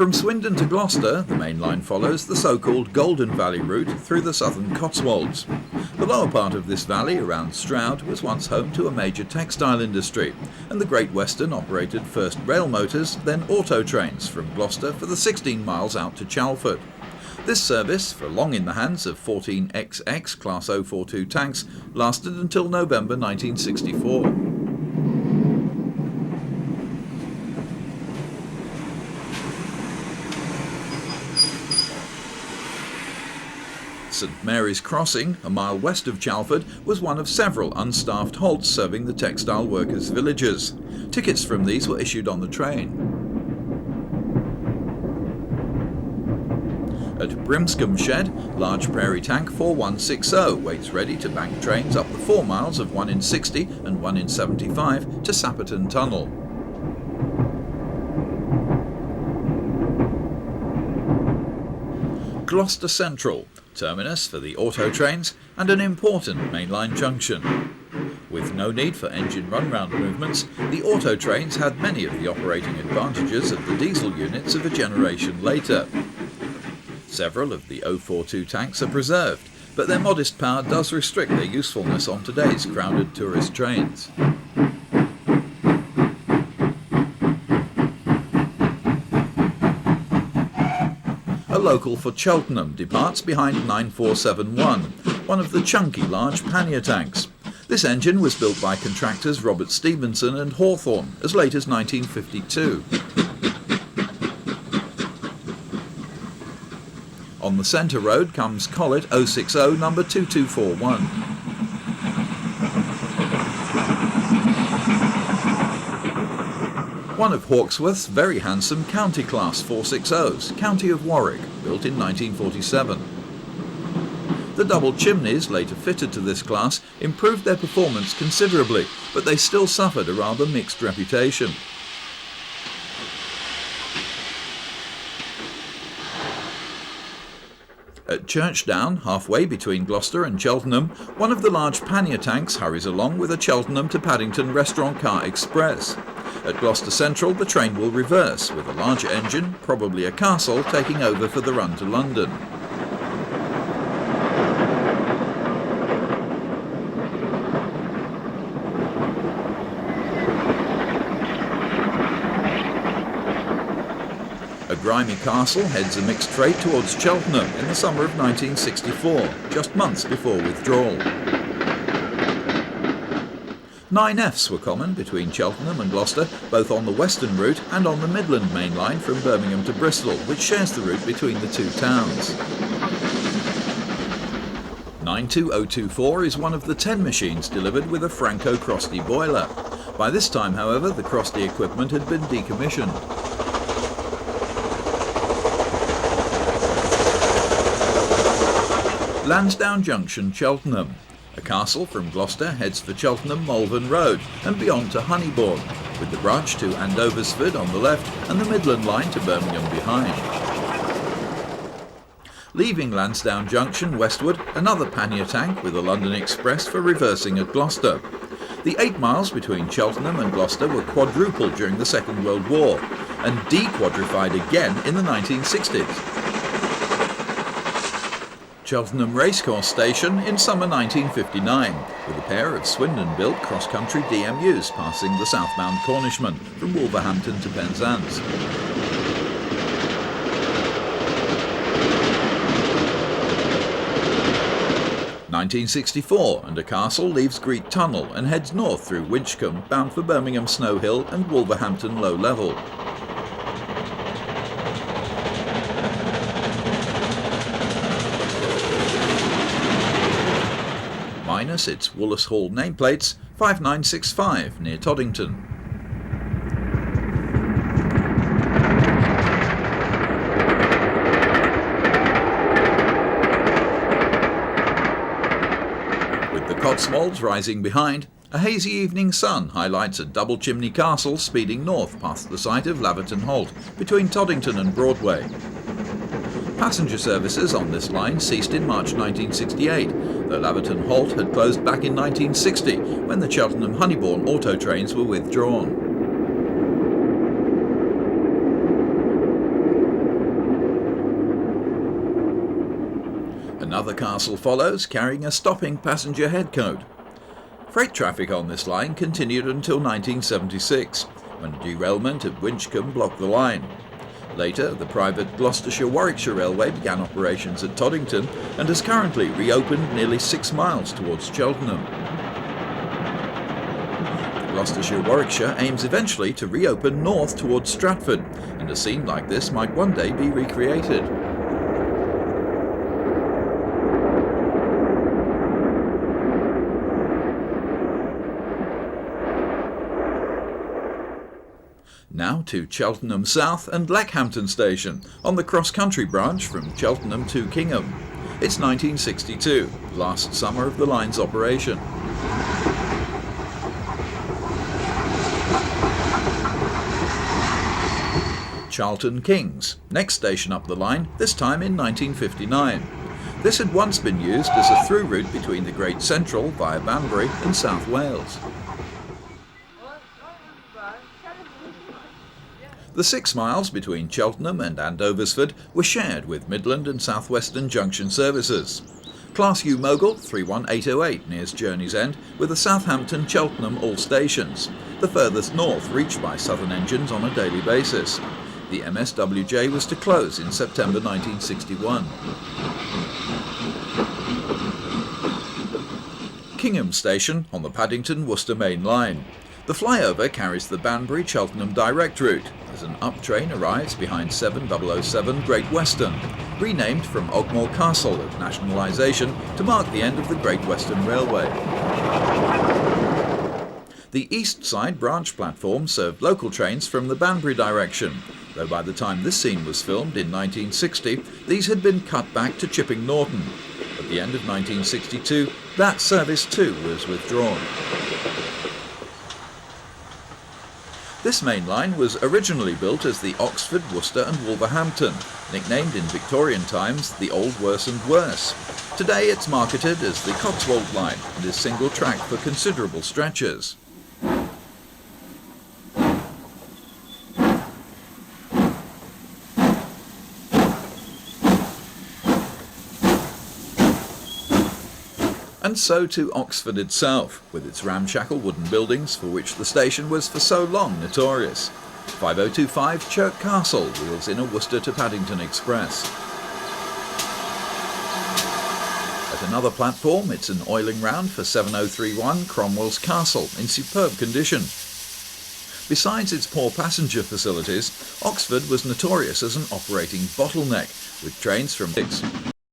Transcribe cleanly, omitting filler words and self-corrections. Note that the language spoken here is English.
From Swindon to Gloucester, the main line follows the so-called Golden Valley route through the southern Cotswolds. The lower part of this valley, around Stroud, was once home to a major textile industry, and the Great Western operated first rail motors, then auto trains from Gloucester for the 16 miles out to Chalford. This service, for long in the hands of 14XX Class 042 tanks, lasted until November 1964. St Mary's Crossing, a mile west of Chalford, was one of several unstaffed halts serving the textile workers' villages. Tickets from these were issued on the train. At Brimscombe Shed, large prairie tank 4160 waits ready to bank trains up the 4 miles of 1 in 60 and 1 in 75 to Sapperton Tunnel. Gloucester Central, terminus for the auto trains and an important mainline junction. With no need for engine run-round movements, the auto trains had many of the operating advantages of the diesel units of a generation later. Several of the 042 tanks are preserved, but their modest power does restrict their usefulness on today's crowded tourist trains. A local for Cheltenham departs behind 9471, one of the chunky large pannier tanks. This engine was built by contractors Robert Stevenson and Hawthorne as late as 1952. On the centre road comes Collet 060 number 2241. One of Hawksworth's very handsome County Class 460s, County of Warwick, built in 1947. The double chimneys, later fitted to this class, improved their performance considerably, but they still suffered a rather mixed reputation. At Churchdown, halfway between Gloucester and Cheltenham, one of the large pannier tanks hurries along with a Cheltenham to Paddington restaurant car express. At Gloucester Central, the train will reverse, with a larger engine, probably a Castle, taking over for the run to London. A grimy Castle heads a mixed freight towards Cheltenham in the summer of 1964, just months before withdrawal. 9Fs were common between Cheltenham and Gloucester, both on the western route and on the Midland main line from Birmingham to Bristol, which shares the route between the two towns. 92024 is one of the 10 machines delivered with a Franco Crosty boiler. By this time, however, the Crosty equipment had been decommissioned. Lansdowne Junction, Cheltenham. A Castle from Gloucester heads for Cheltenham Malvern Road and beyond to Honeybourne, with the branch to Andoversford on the left and the Midland line to Birmingham behind. Leaving Lansdowne Junction westward, another pannier tank with a London Express for reversing at Gloucester. The 8 miles between Cheltenham and Gloucester were quadrupled during the Second World War and de-quadrified again in the 1960s. Cheltenham Racecourse Station in summer 1959, with a pair of Swindon-built cross-country DMUs passing the southbound Cornishman from Wolverhampton to Penzance. (1964) and a Castle leaves Greet Tunnel and heads north through Winchcombe, bound for Birmingham Snow Hill and Wolverhampton Low Level. Minus its Woolles Hall nameplates, 5965 near Toddington. With the Cotswolds rising behind, a hazy evening sun highlights a double chimney castle speeding north past the site of Laverton Halt, between Toddington and Broadway. Passenger services on this line ceased in March 1968, though Laverton Halt had closed back in 1960 when the Cheltenham Honeybourne auto trains were withdrawn. Another castle follows, carrying a stopping passenger headcoat. Freight traffic on this line continued until 1976, when a derailment at Winchcombe blocked the line. Later, the private Gloucestershire-Warwickshire Railway began operations at Toddington and has currently reopened nearly 6 miles towards Cheltenham. Gloucestershire-Warwickshire aims eventually to reopen north towards Stratford, and a scene like this might one day be recreated. Now to Cheltenham South and Leckhampton Station, on the cross-country branch from Cheltenham to Kingham. It's 1962, last summer of the line's operation. Charlton Kings, next station up the line, this time in 1959. This had once been used as a through route between the Great Central via Banbury and South Wales. The 6 miles between Cheltenham and Andoversford were shared with Midland and South Western Junction services. Class U Mogul 31808 nears Journey's End, with the Southampton Cheltenham all stations, the furthest north reached by Southern engines on a daily basis. The MSWJ was to close in September 1961. Kingham Station on the Paddington-Worcester Main Line. The flyover carries the Banbury-Cheltenham direct route, as an up train arrives behind 7007 Great Western, renamed from Ogmore Castle at nationalisation to mark the end of the Great Western Railway. The east side branch platform served local trains from the Banbury direction, though by the time this scene was filmed in 1960, these had been cut back to Chipping Norton. At the end of 1962, that service too was withdrawn. This main line was originally built as the Oxford, Worcester and Wolverhampton, nicknamed in Victorian times the Old Worse and Worse. Today it's marketed as the Cotswold Line and is single track for considerable stretches. And so to Oxford itself, with its ramshackle wooden buildings for which the station was for so long notorious. 5025 Chirk Castle wheels in a Worcester to Paddington Express. At another platform, it's an oiling round for 7031 Cromwell's Castle in superb condition. Besides its poor passenger facilities, Oxford was notorious as an operating bottleneck, with trains from 6